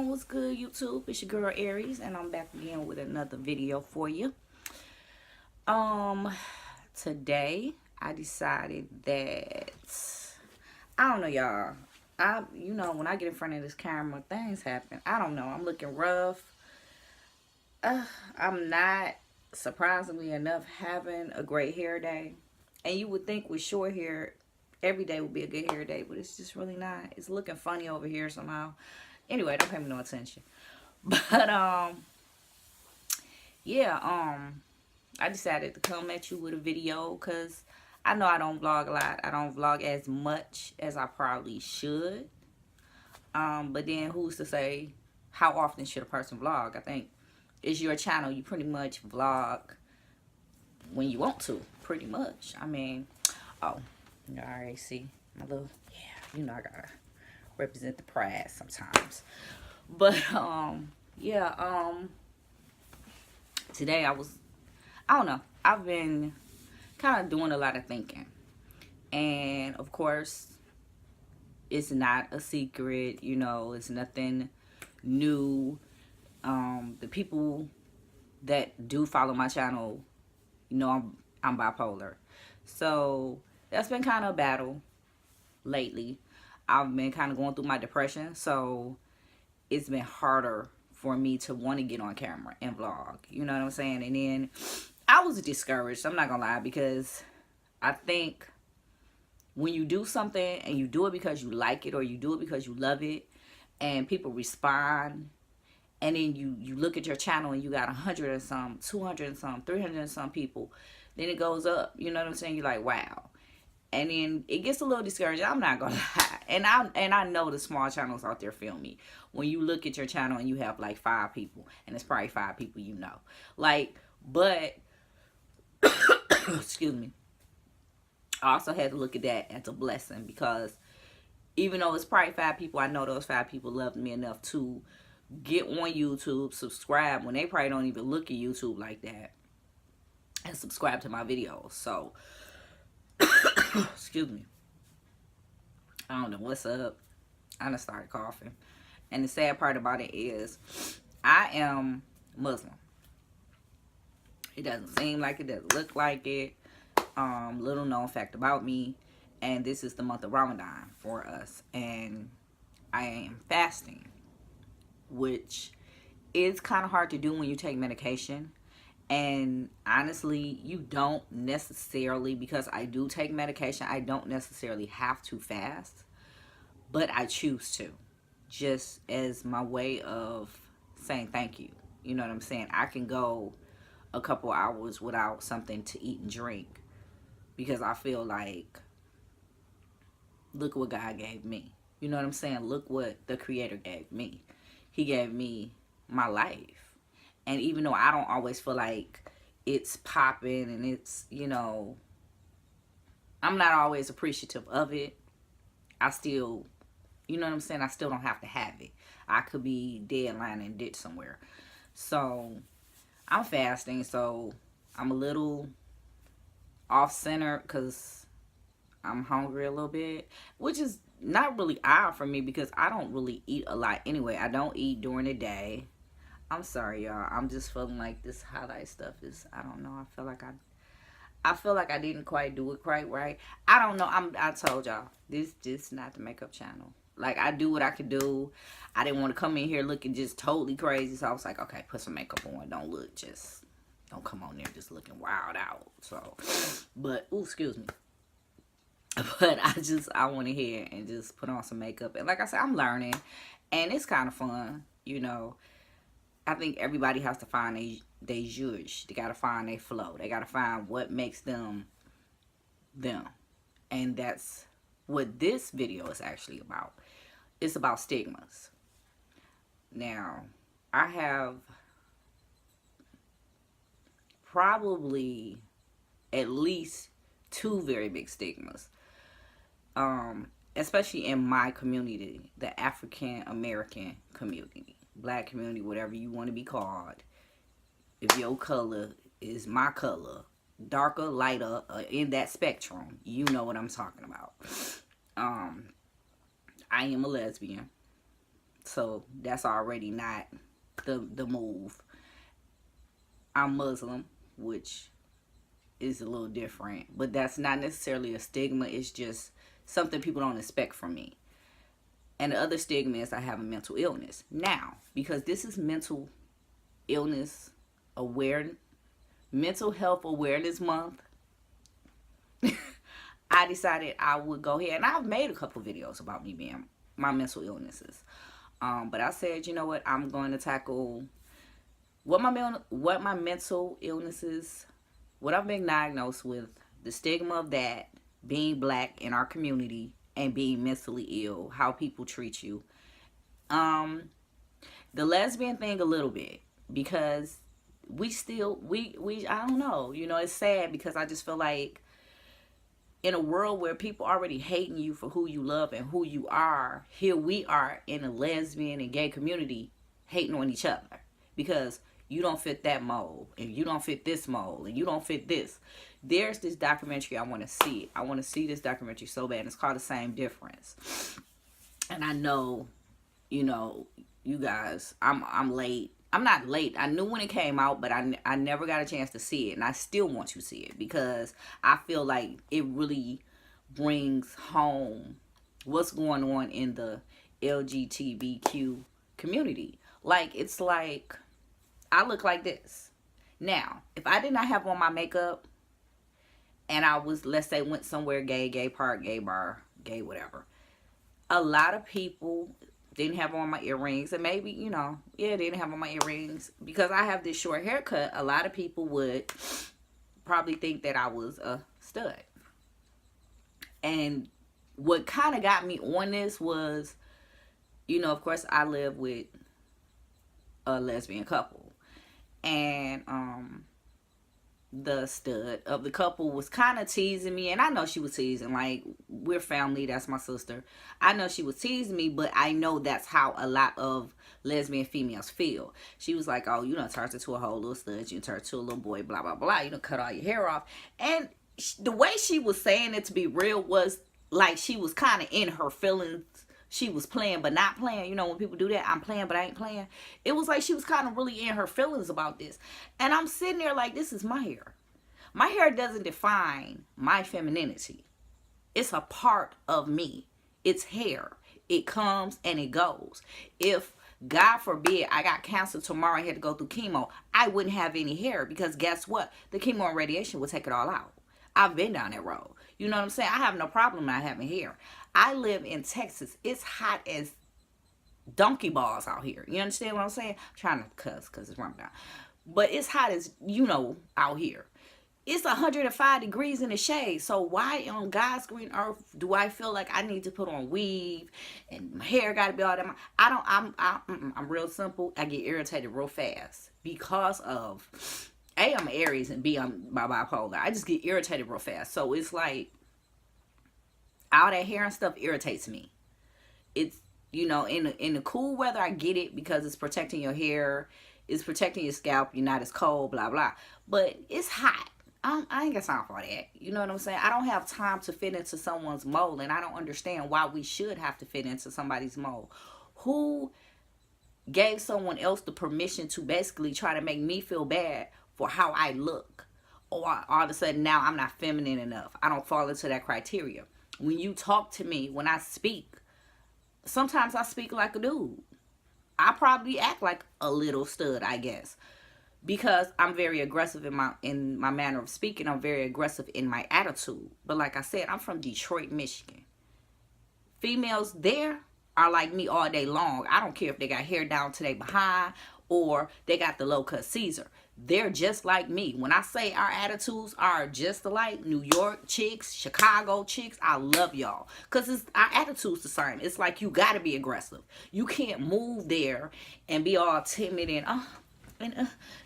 What's good, YouTube? It's your girl Aries, and I'm back again with another video for you. Um, Today I decided that I don't know, y'all. When I get in front of this camera, things happen. I don't know. I'm looking rough. I'm not, surprisingly enough, having a great hair day. And you would think with short hair, every day would be a good hair day, but it's just really not. It's looking funny over here somehow. Anyway, don't pay me no attention. But yeah, I decided to come at you with a video because I know I don't vlog a lot. I don't vlog as much as I probably should. But then who's to say how often should a person vlog? I think it's your channel. You pretty much vlog when you want to, pretty much. I mean, oh, you already see my little, yeah, I gotta represent the pride sometimes. But yeah, today I don't know, I've been kind of doing a lot of thinking, and of course it's not a secret, it's nothing new. The people that do follow my channel, I'm bipolar, so that's been kind of a battle lately. I've been kind of going through my depression, so it's been harder for me to want to get on camera and vlog. You know what I'm saying? And then I was discouraged, I'm not gonna lie, because I think when you do something and you do it because you like it or you do it because you love it and people respond, and then you look at your channel and you got 100 and some, 200 and some, 300 and some people, then it goes up. You know what I'm saying? You're like, wow. And then it gets a little discouraging, I'm not gonna lie. And I know the small channels out there feel me. When you look at your channel and you have like 5 people, and it's probably 5 people you know. Like, but excuse me. I also had to look at that as a blessing, because even though it's probably 5 people, I know those 5 people loved me enough to get on YouTube, subscribe when they probably don't even look at YouTube like that, and subscribe to my videos. So excuse me, I don't know what's up. I done started coughing. And the sad part about it is I am Muslim. It doesn't seem like it, doesn't look like it. Little known fact about me, and this is the month of Ramadan for us, and I am fasting, which is kind of hard to do when you take medication. And honestly, you don't necessarily, because I do take medication, I don't necessarily have to fast, but I choose to, just as my way of saying thank you. You know what I'm saying? I can go a couple hours without something to eat and drink, because I feel like, look what God gave me. You know what I'm saying? Look what the Creator gave me. He gave me my life. And even though I don't always feel like it's popping and it's, I'm not always appreciative of it, I still, you know what I'm saying? I still don't have to have it. I could be dead lying in a ditch somewhere. So I'm fasting, so I'm a little off center because I'm hungry a little bit, which is not really odd for me because I don't really eat a lot anyway. I don't eat during the day. I'm sorry, y'all. I'm just feeling like this highlight stuff is, I don't know. I feel like I didn't quite do it quite right. I don't know. I told y'all, this just not the makeup channel. Like, I do what I could do. I didn't want to come in here looking just totally crazy. So I was like, okay, put some makeup on. Don't come on there just looking wild out. So, but, ooh, excuse me. But I went ahead and just put on some makeup. And like I said, I'm learning. And it's kind of fun, I think everybody has to find their zhuzh. They got to find their flow. They got to find what makes them them. And that's what this video is actually about. It's about stigmas. Now, I have probably at least 2 very big stigmas. Especially in my community, the African American community. Black community, whatever you want to be called. If your color is my color, darker, lighter, in that spectrum, you know what I'm talking about. I am a lesbian. So that's already not the move. I'm Muslim, which is a little different, but that's not necessarily a stigma. It's just something people don't expect from me. And the other stigma is I have a mental illness. Now, because this is mental illness awareness, mental health awareness month, I decided I would go ahead, and I've made a couple videos about me being my mental illnesses. But I said, you know what, I'm going to tackle what my mental illnesses, what I've been diagnosed with, the stigma of that, being black in our community, and being mentally ill, how people treat you. The lesbian thing a little bit, because we I don't know, it's sad, because I just feel like in a world where people already hating you for who you love and who you are, here we are in a lesbian and gay community hating on each other because you don't fit that mold, and you don't fit this mold, and you don't fit this. There's this documentary I want to see. I want to see this documentary so bad. It's called The Same Difference. And I know, you guys, I'm late. I'm not late. I knew when it came out, but I never got a chance to see it. And I still want to see it because I feel like it really brings home what's going on in the LGBTQ community. Like, it's like, I look like this. Now, if I did not have on my makeup and I was, let's say, went somewhere gay park, gay bar, gay whatever, a lot of people didn't have on my earrings, and maybe, didn't have on my earrings. Because I have this short haircut, a lot of people would probably think that I was a stud. And what kind of got me on this was, of course, I live with a lesbian couple. And the stud of the couple was kind of teasing me, and I know she was teasing, like, we're family, that's my sister. I know she was teasing me, but I know that's how a lot of lesbian females feel. She was like, oh, you done turned into a whole little stud, you turned to a little boy, blah blah blah, you done cut all your hair off. And the way she was saying it, to be real, was like she was kind of in her feelings. She was playing but not playing. When people do that, I'm playing but I ain't playing. It was like she was kind of really in her feelings about this. And I'm sitting there like, this is my hair. My hair doesn't define my femininity. It's a part of me. It's hair. It comes and it goes. If, God forbid, I got cancer tomorrow and had to go through chemo, I wouldn't have any hair, because guess what? The chemo and radiation would take it all out. I've been down that road. You know what I'm saying? I have no problem not having hair. I live in Texas. It's hot as donkey balls out here. You understand what I'm saying? I'm trying to cuss because it's Ramadan. But it's hot as, out here. It's 105 degrees in the shade. So why on God's green earth do I feel like I need to put on weave and my hair got to be all that? I'm real simple. I get irritated real fast because of, A, I'm Aries, and B, I'm bipolar. I just get irritated real fast. So it's like, all that hair and stuff irritates me. It's, in the cool weather, I get it because it's protecting your hair. It's protecting your scalp. You're not as cold, blah, blah. But it's hot. I ain't got time for that. You know what I'm saying? I don't have time to fit into someone's mold, and I don't understand why we should have to fit into somebody's mold. Who gave someone else the permission to basically try to make me feel bad for how I look? Or all of a sudden now I'm not feminine enough. I don't fall into that criteria. When you talk to me, when I speak, sometimes I speak like a dude. I probably act like a little stud, I guess. Because I'm very aggressive in my manner of speaking. I'm very aggressive in my attitude. But like I said, I'm from Detroit, Michigan. Females there are like me all day long. I don't care if they got hair down to their behind or they got the low-cut Caesar. They're just like me. When I say our attitudes are just alike, New York chicks, Chicago chicks, I love y'all. Because our attitudes the same. It's like you got to be aggressive. You can't move there and be all timid and,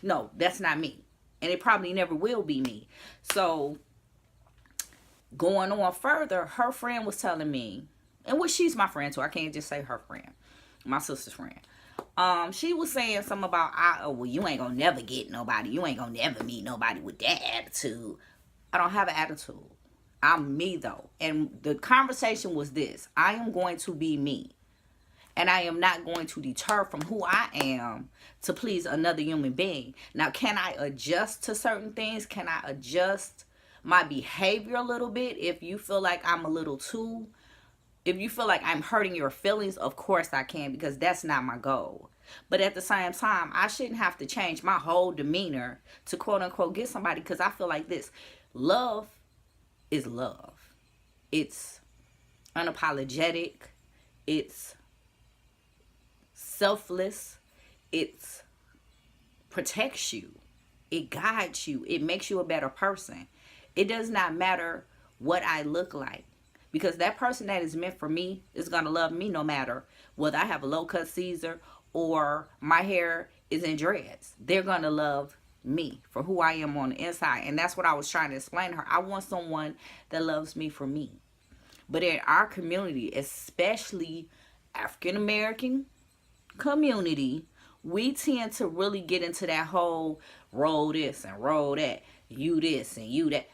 no, that's not me. And it probably never will be me. So, going on further, her friend was telling me, and she's my friend too. I can't just say her friend. My sister's friend. She was saying something about, well, you ain't gonna never get nobody. You ain't gonna never meet nobody with that attitude. I don't have an attitude. I'm me though. And the conversation was this: I am going to be me. And I am not going to deter from who I am to please another human being. Now, can I adjust to certain things? Can I adjust my behavior a little bit if you feel like I'm a little too, if you feel like I'm hurting your feelings? Of course I can, because that's not my goal. But at the same time, I shouldn't have to change my whole demeanor to quote unquote get somebody, because I feel like this. Love is love. It's unapologetic. It's selfless. It protects you. It guides you. It makes you a better person. It does not matter what I look like, because that person that is meant for me is going to love me no matter whether I have a low cut Caesar or my hair is in dreads. They're going to love me for who I am on the inside. And that's what I was trying to explain to her. I want someone that loves me for me. But in our community, especially African American community, we tend to really get into that whole roll this and roll that, you this and you that.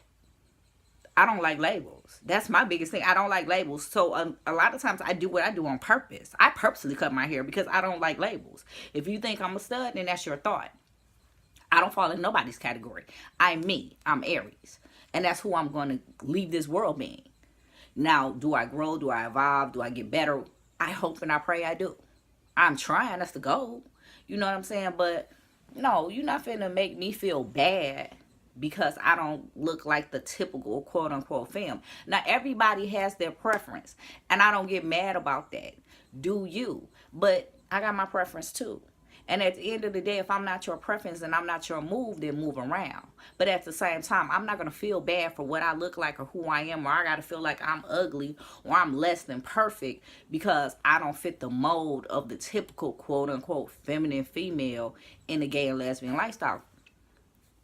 I don't like labels. That's my biggest thing. I don't like labels. So a lot of times I do what I do on purpose. I purposely cut my hair because I don't like labels. If you think I'm a stud, then that's your thought. I don't fall in nobody's category. I'm me. I'm Aries. And that's who I'm going to leave this world being. Now, do I grow? Do I evolve? Do I get better? I hope and I pray I do. I'm trying. That's the goal. You know what I'm saying? But no, you're not finna make me feel bad because I don't look like the typical quote unquote femme. Now, everybody has their preference, and I don't get mad about that. Do you? But I got my preference too. And at the end of the day, if I'm not your preference and I'm not your move, then move around. But at the same time, I'm not going to feel bad for what I look like or who I am, or I got to feel like I'm ugly or I'm less than perfect because I don't fit the mold of the typical quote unquote feminine female in the gay and lesbian lifestyle.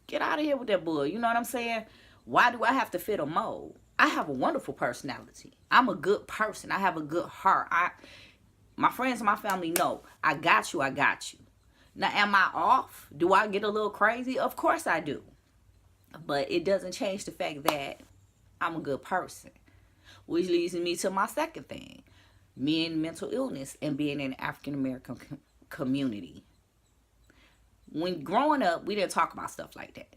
Get out of here with that bull. You know what I'm saying? Why do I have to fit a mold? I have a wonderful personality. I'm a good person. I have a good heart. My friends and my family know I got you. I got you. Now, am I off? Do I get a little crazy? Of course I do. But it doesn't change the fact that I'm a good person. Which leads me to my second thing. Me and mental illness and being in the African American community. When growing up, we didn't talk about stuff like that.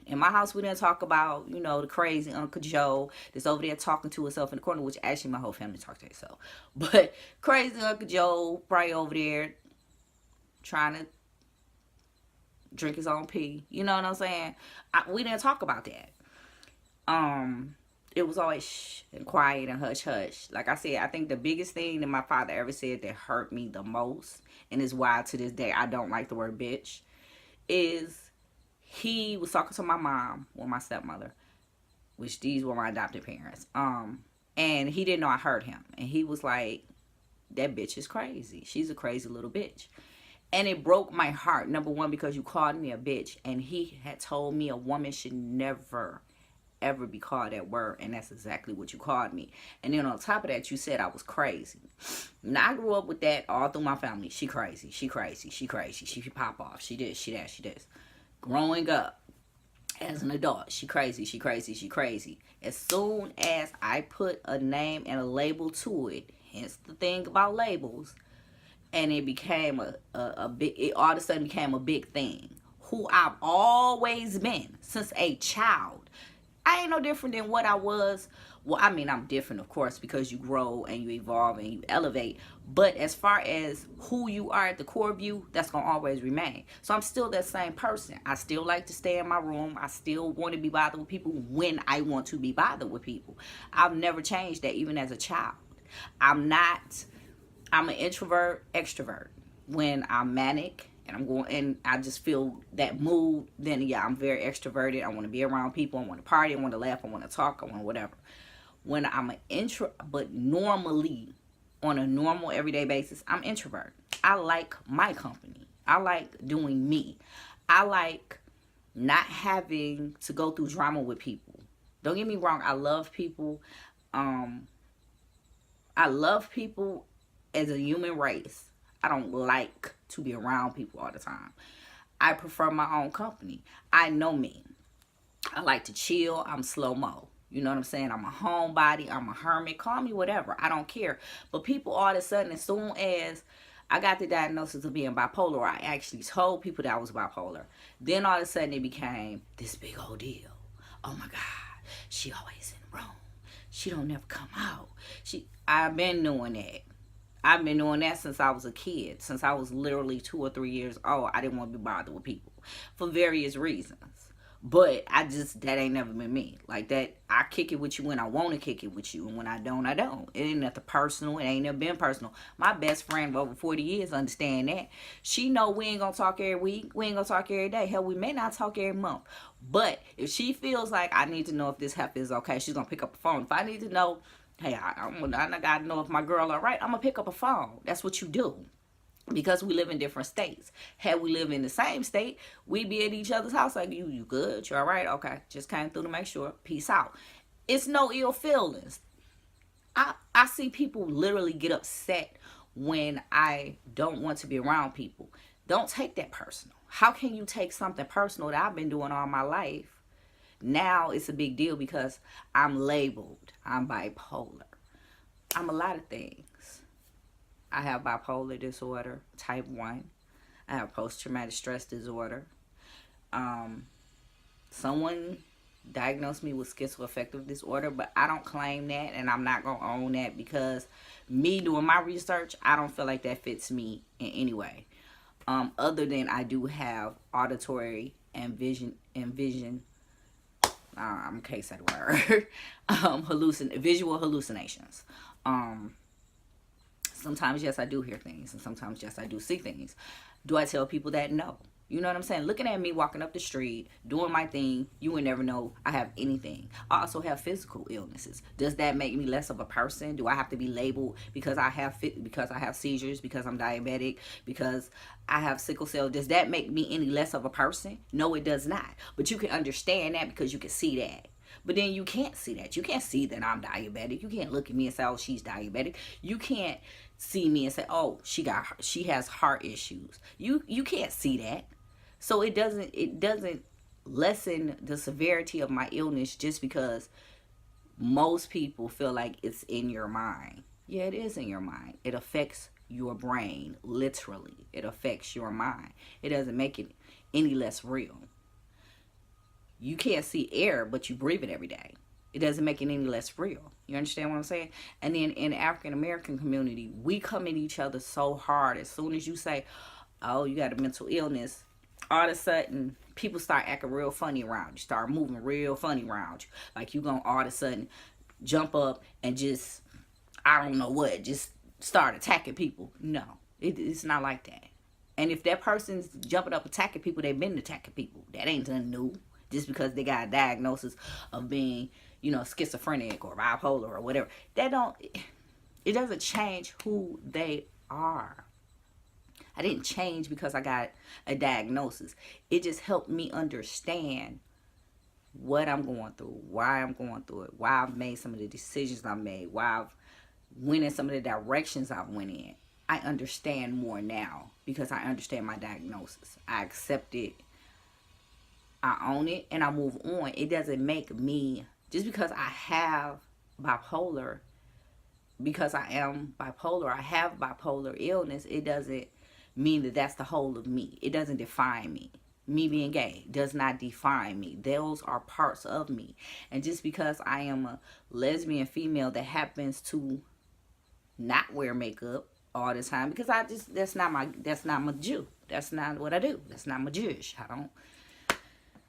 In my house, we didn't talk about, the crazy Uncle Joe that's over there talking to himself in the corner, which actually my whole family talked to itself. But crazy Uncle Joe probably over there trying to drink his own pee. You know what I'm saying? We didn't talk about that. It was always shh and quiet and hush hush. Like I said, I think the biggest thing that my father ever said that hurt me the most, and is why to this day I don't like the word bitch, is he was talking to my mom or my stepmother, which these were my adopted parents. And he didn't know I heard him. And he was like, that bitch is crazy. She's a crazy little bitch. And it broke my heart. Number one, because you called me a bitch. And he had told me a woman should never, ever be called that word. And that's exactly what you called me. And then on top of that, you said I was crazy. Now, I grew up with that all through my family. She crazy. She crazy. She crazy. She pop off. She this. She that. She this. Growing up as an adult, she crazy. She crazy. She crazy. As soon as I put a name and a label to it, hence the thing about labels, and it became a big, it all of a sudden became a big thing. Who I've always been since a child. I ain't no different than what I was. Well, I mean, I'm different, of course, because you grow and you evolve and you elevate. But as far as who you are at the core of you, that's going to always remain. So I'm still that same person. I still like to stay in my room. I still want to be bothered with people when I want to be bothered with people. I've never changed that, even as a child. I'm an introvert, extrovert. When I'm manic and I just feel that mood, then yeah, I'm very extroverted. I want to be around people. I want to party. I want to laugh. I want to talk. I want whatever. When I'm but normally, on a normal everyday basis, I'm introvert. I like my company. I like doing me. I like not having to go through drama with people. Don't get me wrong. I love people. I love people as a human race. I don't like to be around people all the time. I prefer my own company. I know me. I like to chill. I'm slow-mo. You know what I'm saying? I'm a homebody. I'm a hermit. Call me whatever. I don't care. But people all of a sudden, as soon as I got the diagnosis of being bipolar, I actually told people that I was bipolar. Then all of a sudden it became this big old deal. Oh my God, she always in Rome. She don't never come out. I've been doing that. I've been doing that since I was a kid. Since I was literally 2 or 3 years old, I didn't want to be bothered with people for various reasons. But that ain't never been me. Like that, I kick it with you when I want to kick it with you. And when I don't, I don't. It ain't nothing personal. It ain't never been personal. My best friend of over 40 years understand that. She know we ain't going to talk every week. We ain't going to talk every day. Hell, we may not talk every month. But if she feels like I need to know if this heifer is okay, she's going to pick up the phone. If I need to know, hey, I got to know if my girl all right, I'm going to pick up a phone. That's what you do. Because we live in different states. Had we live in the same state, we'd be at each other's house like, you good? You all right? Okay. Just came through to make sure. Peace out. It's no ill feelings. I see people literally get upset when I don't want to be around people. Don't take that personal. How can you take something personal that I've been doing all my life? Now it's a big deal because I'm labeled. I'm bipolar. I'm a lot of things. I have bipolar disorder, type 1. I have post-traumatic stress disorder. Someone diagnosed me with schizoaffective disorder, but I don't claim that, and I'm not going to own that because me doing my research, I don't feel like that fits me in any way. Other than I do have auditory and vision, I can't say the word, visual hallucinations. Sometimes, yes, I do hear things. And sometimes, yes, I do see things. Do I tell people that? No. You know what I'm saying? Looking at me walking up the street, doing my thing, you would never know I have anything. I also have physical illnesses. Does that make me less of a person? Do I have to be labeled because I have seizures, because I'm diabetic, because I have sickle cell? Does that make me any less of a person? No, it does not. But you can understand that because you can see that. But then you can't see that. You can't see that I'm diabetic. You can't look at me and say, oh, she's diabetic. You can't see me and say, oh, she has heart issues. You can't see that. So it doesn't lessen the severity of my illness just because most people feel like it's in your mind. Yeah, it is in your mind. It affects your brain, literally. It affects your mind. It doesn't make it any less real. You can't see air, but you breathe it every day. It doesn't make it any less real. You understand what I'm saying? And then in the African American community, we come at each other so hard. As soon as you say, oh, you got a mental illness, all of a sudden, people start acting real funny around you. Start moving real funny around you. Like you gonna all of a sudden jump up and just, I don't know what, just start attacking people. No, it's not like that. And if that person's jumping up attacking people, they've been attacking people. That ain't nothing new. Just because they got a diagnosis of being, schizophrenic or bipolar or whatever. It doesn't change who they are. I didn't change because I got a diagnosis. It just helped me understand what I'm going through, why I'm going through it, why I've made some of the decisions I made, why I've went in some of the directions I've went in. I understand more now because I understand my diagnosis. I accept it. I own it and I move on. It doesn't make me, just because I have bipolar, because I am bipolar, I have bipolar illness, it doesn't mean that that's the whole of me. It doesn't define me. Me being gay does not define me. Those are parts of me. And just because I am a lesbian female that happens to not wear makeup all the time, because that's not my Jew. That's not what I do. That's not my Jewish.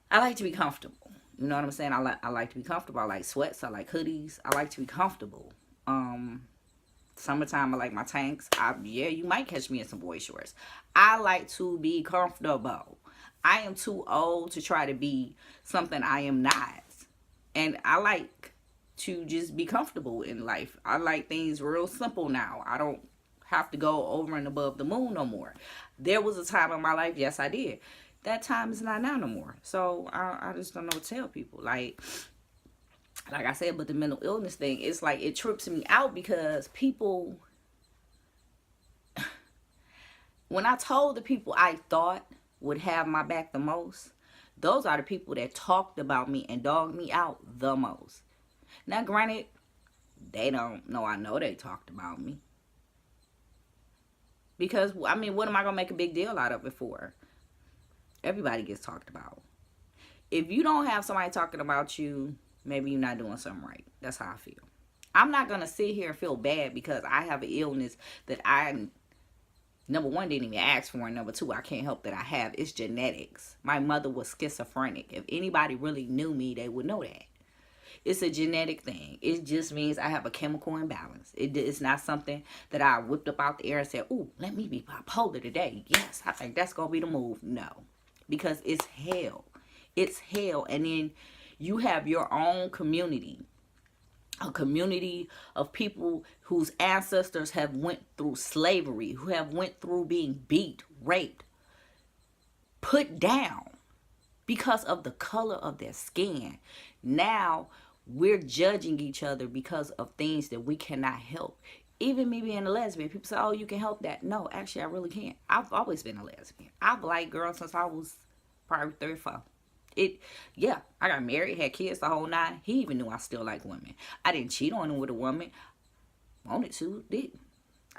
I like to be comfortable. You know what I'm saying? I like to be comfortable. I like sweats. I like hoodies. I like to be comfortable. Summertime, I like my tanks. You might catch me in some boy shorts. I like to be comfortable. I am too old to try to be something I am not. And I like to just be comfortable in life. I like things real simple now. I don't have to go over and above the moon no more. There was a time in my life, yes, I did. That time is not now no more. So I just don't know what to tell people. Like I said, but the mental illness thing, it's like it trips me out because people, when I told the people I thought would have my back the most, those are the people that talked about me and dogged me out the most. Now, granted, they don't know. I know they talked about me. Because, I mean, what am I going to make a big deal out of it for? Everybody gets talked about. If you don't have somebody talking about you, maybe you're not doing something right. That's how I feel. I'm not going to sit here and feel bad because I have an illness that I, number one, didn't even ask for. And number two, I can't help that I have. It's genetics. My mother was schizophrenic. If anybody really knew me, they would know that. It's a genetic thing. It just means I have a chemical imbalance. It's not something that I whipped up out the air and said, "Ooh, let me be bipolar today. Yes, I think that's going to be the move." No, because it's hell. It's hell. And then you have your own community, a community of people whose ancestors have went through slavery, who have went through being beat, raped, put down because of the color of their skin. Now we're judging each other because of things that we cannot help. Even me being a lesbian, people say, "Oh, you can help that." No, actually, I really can't. I've always been a lesbian. I've liked girls since I was probably 34. Yeah, I got married, had kids, the whole nine. He even knew I still like women. I didn't cheat on him with a woman. Wanted to, didn't.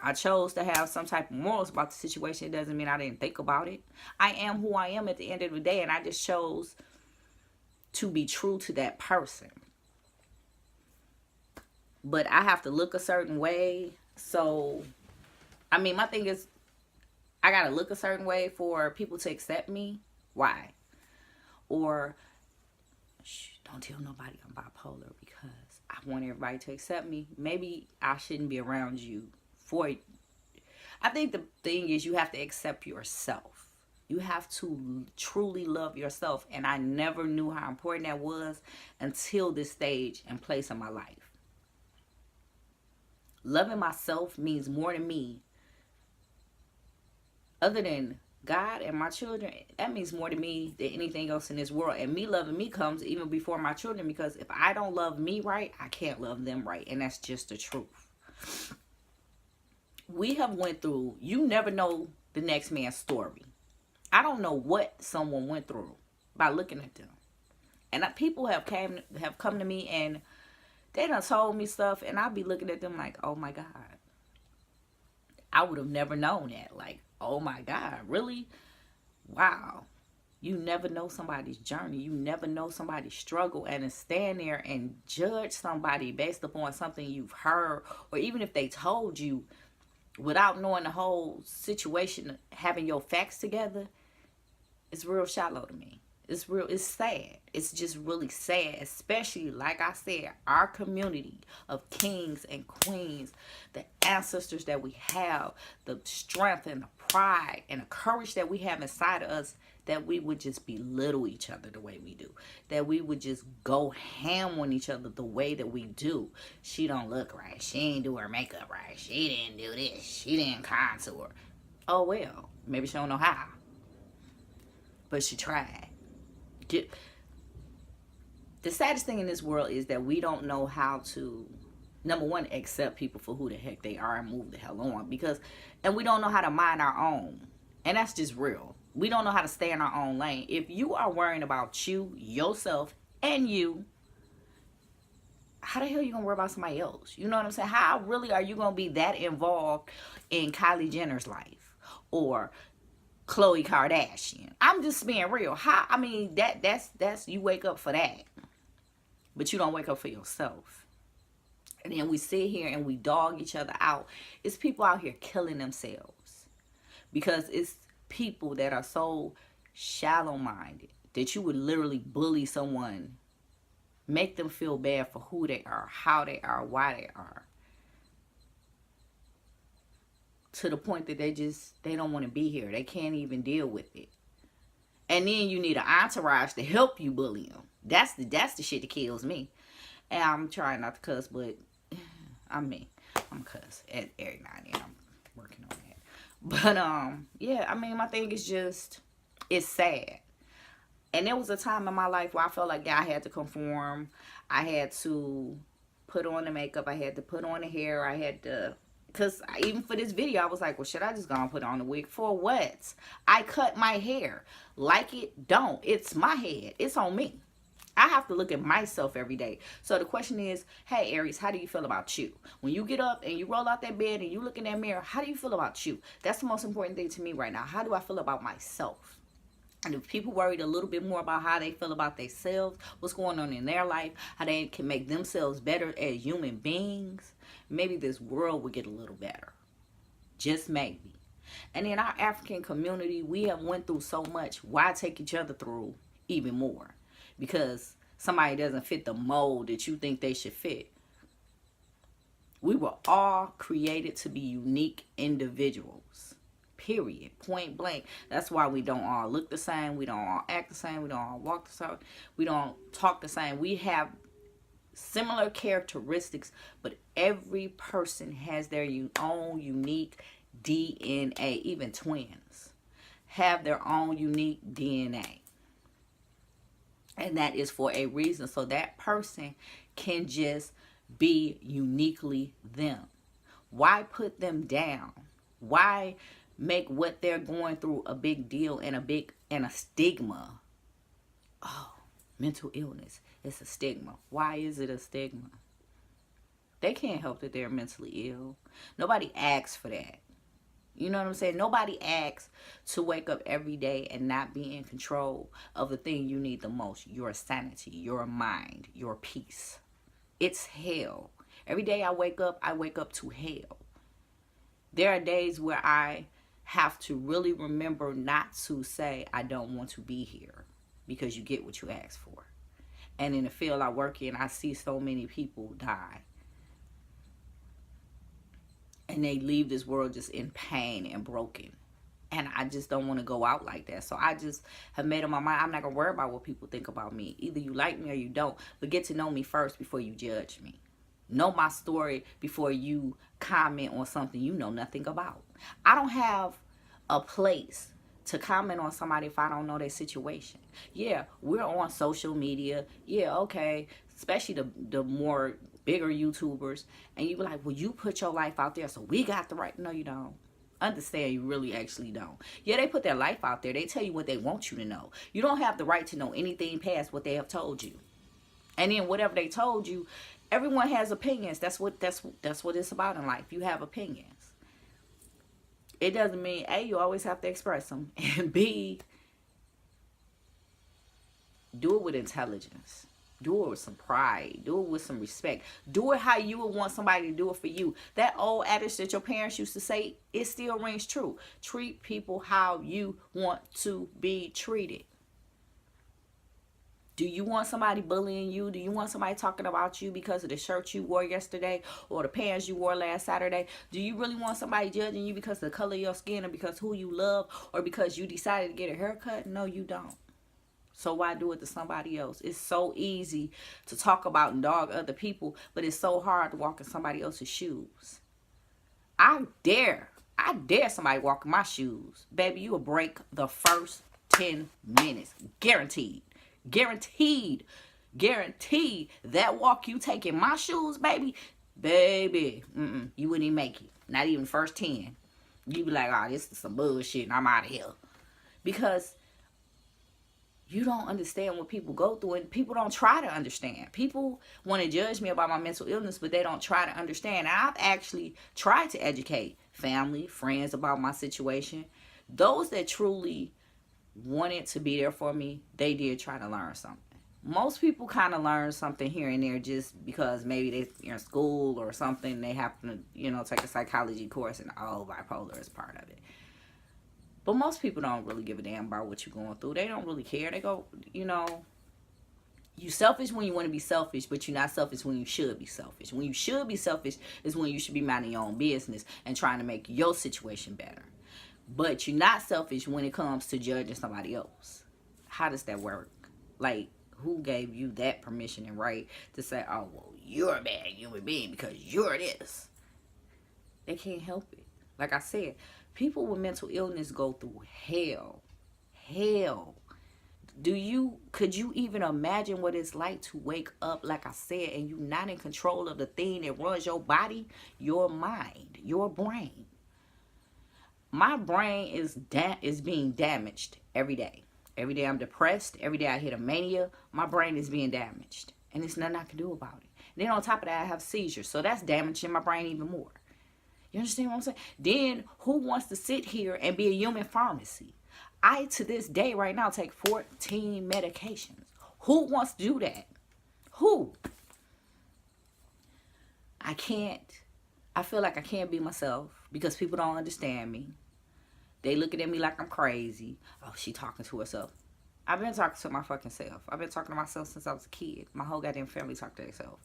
I chose to have some type of morals about the situation. It doesn't mean I didn't think about it. I am who I am at the end of the day, and I just chose to be true to that person. But I have to look a certain way. So, I mean, my thing is, I got to look a certain way for people to accept me. Why? Or, don't tell nobody I'm bipolar because I want everybody to accept me. Maybe I shouldn't be around you for it. I think the thing is you have to accept yourself. You have to truly love yourself. And I never knew how important that was until this stage and place in my life. Loving myself means more to me. Other than God and my children, that means more to me than anything else in this world. And me loving me comes even before my children, because if I don't love me right, I can't love them right. And that's just the truth. We have went through, you never know the next man's story. I don't know what someone went through by looking at them. And people have come to me and they done told me stuff, and I'll be looking at them like, oh my God. I would have never known that. Like, oh my God, really? Wow. You never know somebody's journey. You never know somebody's struggle. And to stand there and judge somebody based upon something you've heard, or even if they told you without knowing the whole situation, having your facts together, it's real shallow to me. It's sad. It's just really sad, especially, like I said, our community of kings and queens, the ancestors that we have, the strength and the pride and the courage that we have inside of us, that we would just belittle each other the way we do. That we would just go ham on each other the way that we do. She don't look right. She ain't do her makeup right. She didn't do this. She didn't contour. Oh, well, maybe she don't know how. But she tried. The saddest thing in this world is that we don't know how to, number one, accept people for who the heck they are and move the hell on. And we don't know how to mind our own. And that's just real. We don't know how to stay in our own lane. If you are worrying about you, yourself, and you, how the hell are you going to worry about somebody else? You know what I'm saying? How really are you going to be that involved in Kylie Jenner's life? Or Khloe Kardashian? I'm just being real. That's you wake up for that, but you don't wake up for yourself. And then we sit here and we dog each other out. It's people out here killing themselves because it's people that are so shallow-minded that you would literally bully someone, make them feel bad for who they are, how they are, why they are, to the point that they don't want to be here. They can't even deal with it. And then you need an entourage to help you bully them. That's the shit that kills me. And I'm trying not to cuss, but I'm cuss at every now and then. I'm working on that. But yeah, I mean, my thing is just, it's sad. And there was a time in my life where I felt like I had to conform. I had to put on the makeup. I had to put on the hair. I had to, because even for this video, I was like, well, should I just go and put on the wig? For what? I cut my hair. Like it, don't. It's my head. It's on me. I have to look at myself every day. So the question is, hey, Aries, how do you feel about you? When you get up and you roll out that bed and you look in that mirror, how do you feel about you? That's the most important thing to me right now. How do I feel about myself? And if people worried a little bit more about how they feel about themselves, what's going on in their life, how they can make themselves better as human beings, maybe this world would get a little better. Just maybe. And in our African community, we have went through so much. Why take each other through even more? Because somebody doesn't fit the mold that you think they should fit. We were all created to be unique individuals. Period. Point blank. That's why we don't all look the same. We don't all act the same. We don't all walk the same. We don't talk the same. We have similar characteristics, but every person has their own unique DNA. Even twins have their own unique DNA. And that is for a reason. So that person can just be uniquely them. Why put them down? Why make what they're going through a big deal and a stigma? Oh, mental illness. It's a stigma. Why is it a stigma? They can't help that they're mentally ill. Nobody asks for that. You know what I'm saying? Nobody asks to wake up every day and not be in control of the thing you need the most. Your sanity, your mind, your peace. It's hell. Every day I wake up to hell. There are days where I have to really remember not to say I don't want to be here, because you get what you ask for. And in the field I work in, I see so many people die. And they leave this world just in pain and broken. And I just don't want to go out like that. So I just have made up my mind, I'm not going to worry about what people think about me. Either you like me or you don't. But get to know me first before you judge me. Know my story before you comment on something you know nothing about. I don't have a place to comment on somebody if I don't know their situation. Yeah, we're on social media. Yeah, okay. Especially the more bigger YouTubers. And you be like, well, you put your life out there, so we got the right. No, you don't. Understand, you really actually don't. Yeah, they put their life out there. They tell you what they want you to know. You don't have the right to know anything past what they have told you. And then whatever they told you, everyone has opinions. That's what it's about in life. You have opinions. It doesn't mean A, you always have to express them, and B, do it with intelligence. Do it with some pride. Do it with some respect. Do it how you would want somebody to do it for you. That old adage that your parents used to say, it still rings true. Treat people how you want to be treated. Do you want somebody bullying you? Do you want somebody talking about you because of the shirt you wore yesterday or the pants you wore last Saturday? Do you really want somebody judging you because of the color of your skin or because who you love or because you decided to get a haircut? No, you don't. So why do it to somebody else? It's so easy to talk about and dog other people, but it's so hard to walk in somebody else's shoes. I dare somebody walk in my shoes. Baby, you will break the first 10 minutes. Guaranteed. Guaranteed. Guaranteed. That walk you take in my shoes, baby, you wouldn't even make it. Not even first 10. You'd be like, oh, this is some bullshit and I'm out of here. Because you don't understand what people go through, and people don't try to understand. People want to judge me about my mental illness, but they don't try to understand. And I've actually tried to educate family, friends about my situation. Those that truly wanted to be there for me, they did try to learn something. Most people kind of learn something here and there just because maybe they're in school or something. They happen to, take a psychology course, and bipolar is part of it. But most people don't really give a damn about what you're going through. They don't really care. They go, you selfish when you want to be selfish, but you're not selfish when you should be selfish. When you should be selfish is when you should be minding your own business and trying to make your situation better. But you're not selfish when it comes to judging somebody else. How does that work? Like, who gave you that permission and right to say, oh, well, you're a bad human being because you're this? They can't help it. Like I said, people with mental illness go through hell. Hell. Could you even imagine what it's like to wake up, like I said, and you're not in control of the thing that runs your body? Your mind, your brain. My brain is being damaged every day. Every day I'm depressed. Every day I hit a mania. My brain is being damaged. And there's nothing I can do about it. And then on top of that, I have seizures. So that's damaging my brain even more. You understand what I'm saying? Then who wants to sit here and be a human pharmacy? I, to this day right now, take 14 medications. Who wants to do that? Who? I can't. I feel like I can't be myself because people don't understand me. They looking at me like I'm crazy. Oh, she talking to herself. I've been talking to my fucking self. I've been talking to myself since I was a kid. My whole goddamn family talk to themselves.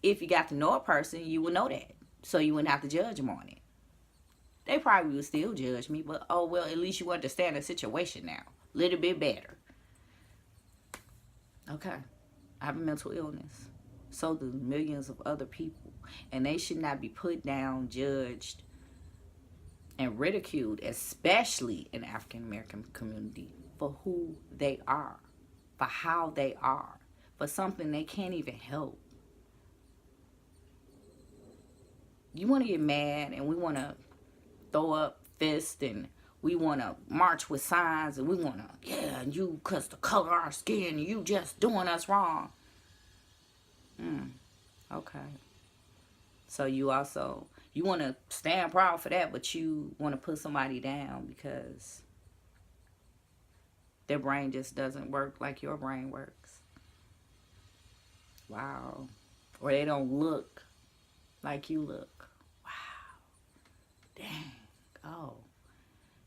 If you got to know a person, you would know that. So you wouldn't have to judge them on it. They probably would still judge me, but oh well, at least you understand the situation now. A little bit better. Okay. I have a mental illness. So do millions of other people. And they should not be put down, judged, and ridiculed, especially in the African American community, for who they are, for how they are, for something they can't even help. You want to get mad and we want to throw up fists and we want to march with signs and we want to, yeah, and you, because the color of our skin, you just doing us wrong. Okay. So you also, you want to stand proud for that, but you want to put somebody down because their brain just doesn't work like your brain works. Wow. Or they don't look like you look. Wow. Dang. Oh.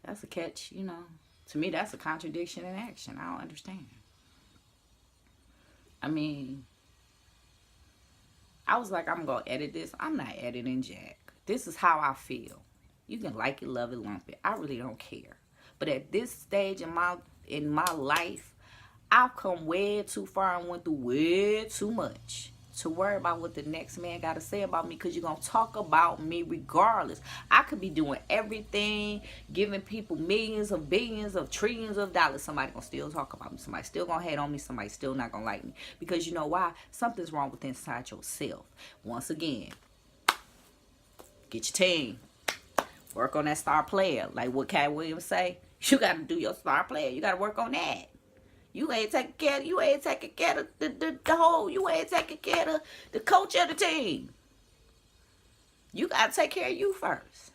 That's a catch, you know. To me, that's a contradiction in action. I don't understand. I mean, I was like, I'm going to edit this. I'm not editing jack. This is how I feel. You can like it, love it, lump it. I really don't care. But at this stage in my life, I've come way too far and went through way too much to worry about what the next man got to say about me, because you're going to talk about me regardless. I could be doing everything, giving people millions of billions of trillions of dollars. Somebody going to still talk about me. Somebody still going to hate on me. Somebody still not going to like me. Because you know why? Something's wrong with inside yourself. Once again, get your team. Work on that star player. Like what Cat Williams say, you got to do your star player. You got to work on that. You ain't taking care of the whole, you ain't taking care of the coach of the team. You got to take care of you first.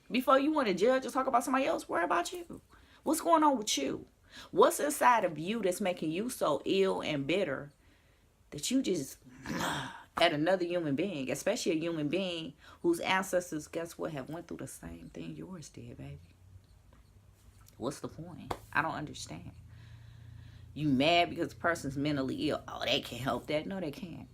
Before you want to judge or talk about somebody else, worry about you. What's going on with you? What's inside of you that's making you so ill and bitter that you just at another human being, especially a human being whose ancestors, guess what, have went through the same thing yours did, baby. What's the point? I don't understand. You mad because the person's mentally ill. Oh, they can't help that. No, they can't.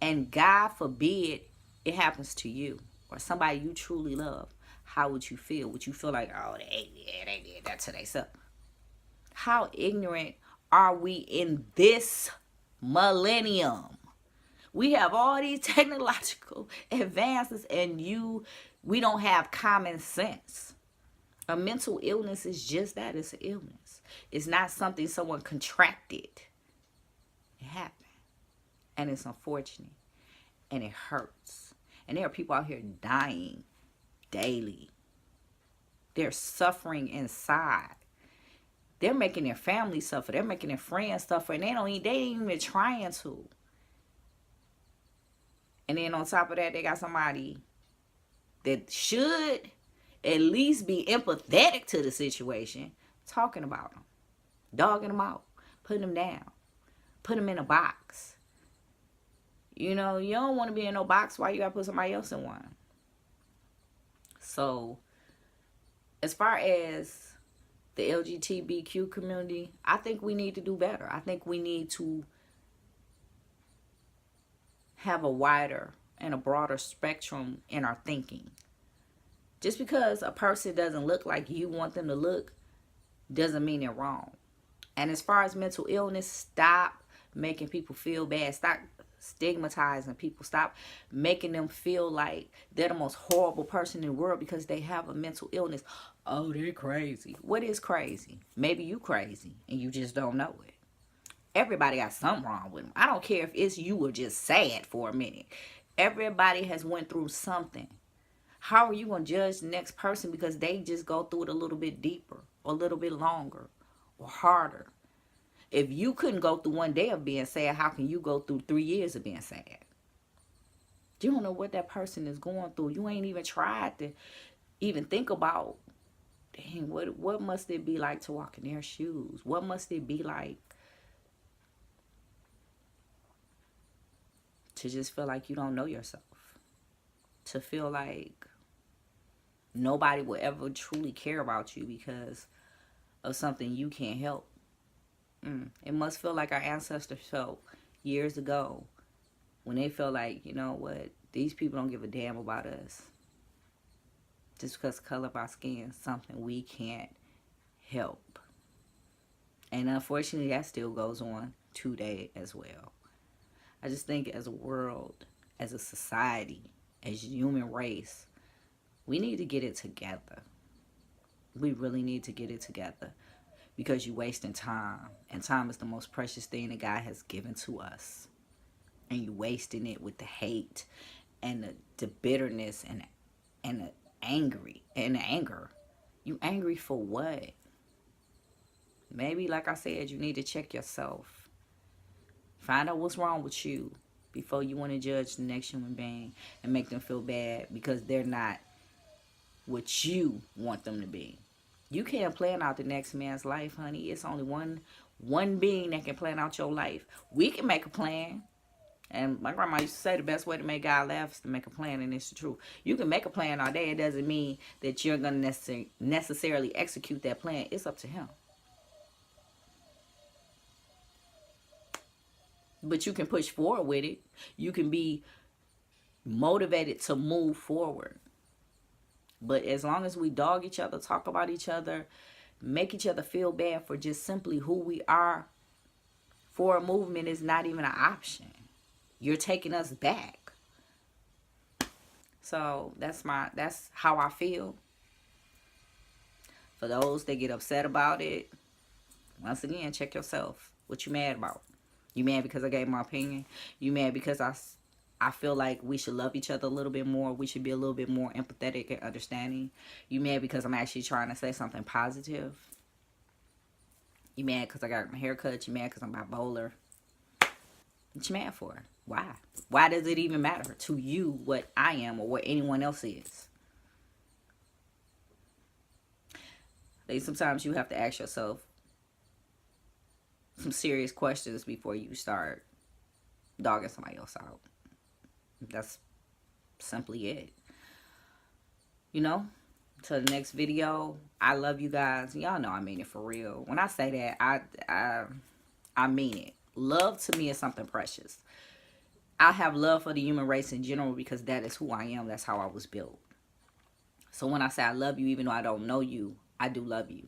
And God forbid it happens to you or somebody you truly love. How would you feel? Would you feel like, oh, they did that to themselves? How ignorant are we in this millennium? We have all these technological advances and we don't have common sense. A mental illness is just that. It's an illness. It's not something someone contracted. It happened. And it's unfortunate. And it hurts. And there are people out here dying daily. They're suffering inside. They're making their family suffer. They're making their friends suffer. And they ain't even trying to. And then on top of that, they got somebody that should at least be empathetic to the situation, talking about them, dogging them out, putting them down, put them in a box. You know, you don't want to be in no box. Why you got to put somebody else in one? So, as far as the LGBTQ community, I think we need to do better. I think we need to have a wider and a broader spectrum in our thinking. Just because a person doesn't look like you want them to look doesn't mean they're wrong. And as far as mental illness, stop making people feel bad. Stop stigmatizing people. Stop making them feel like they're the most horrible person in the world because they have a mental illness. Oh, they're crazy. What is crazy? Maybe you crazy and you just don't know it. Everybody got something wrong with them. I don't care if it's you or just sad for a minute. Everybody has went through something. How are you going to judge the next person because they just go through it a little bit deeper or a little bit longer or harder. If you couldn't go through one day of being sad, how can you go through 3 years of being sad? You don't know what that person is going through. You ain't even tried to even think about, dang, what must it be like to walk in their shoes? What must it be like to just feel like you don't know yourself? To feel like nobody will ever truly care about you because of something you can't help. It must feel like our ancestors felt years ago when they felt like, you know what, these people don't give a damn about us. Just because the color of our skin is something we can't help. And unfortunately, that still goes on today as well. I just think as a world, as a society, as a human race, we need to get it together. We really need to get it together. Because you're wasting time. And time is the most precious thing that God has given to us. And you're wasting it with the hate and the bitterness and the anger. You angry for what? Maybe, like I said, you need to check yourself. Find out what's wrong with you before you want to judge the next human being and make them feel bad because they're not what you want them to be. You can't plan out the next man's life, honey. It's only one being that can plan out your life. We can make a plan. And my grandma used to say the best way to make God laugh is to make a plan, and it's the truth. You can make a plan all day. It doesn't mean that you're going to necessarily execute that plan. It's up to him. But you can push forward with it. You can be motivated to move forward. But as long as we dog each other, talk about each other, make each other feel bad for just simply who we are, for a movement is not even an option. You're taking us back. So that's how I feel. For those that get upset about it, once again, check yourself. What you mad about? You mad because I gave my opinion? You mad because I feel like we should love each other a little bit more. We should be a little bit more empathetic and understanding. You mad because I'm actually trying to say something positive. You mad because I got my hair cut. You mad because I'm bipolar. What you mad for? Why? Why does it even matter to you what I am or what anyone else is? I think sometimes you have to ask yourself some serious questions before you start dogging somebody else out. That's simply it. You know? Till the next video. I love you guys. Y'all know I mean it for real. When I say that, I mean it. Love to me is something precious. I have love for the human race in general because that is who I am. That's how I was built. So when I say I love you, even though I don't know you, I do love you.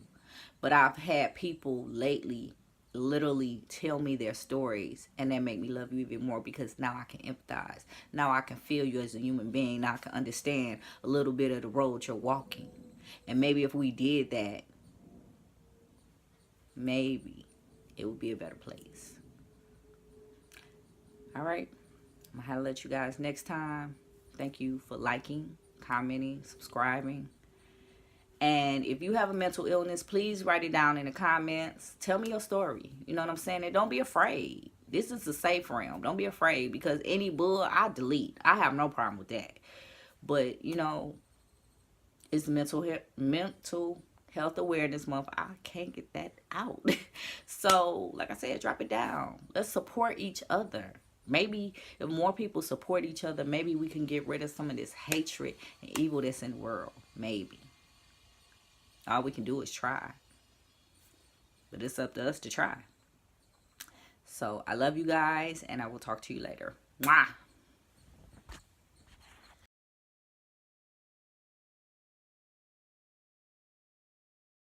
But I've had people lately literally tell me their stories, and that make me love you even more because now I can empathize. Now I can feel you as a human being. Now I can understand a little bit of the road you're walking. And maybe if we did that, maybe it would be a better place. All right. I'm going to let you guys next time. Thank you for liking, commenting, subscribing. And if you have a mental illness, please write it down in the comments. Tell me your story. You know what I'm saying? And don't be afraid. This is a safe realm. Don't be afraid because any bull, I delete. I have no problem with that. But, you know, it's mental health awareness month. I can't get that out. So, like I said, drop it down. Let's support each other. Maybe if more people support each other, maybe we can get rid of some of this hatred and evil that's in the world. Maybe. All we can do is try. But it's up to us to try. So I love you guys, and I will talk to you later. Mwah!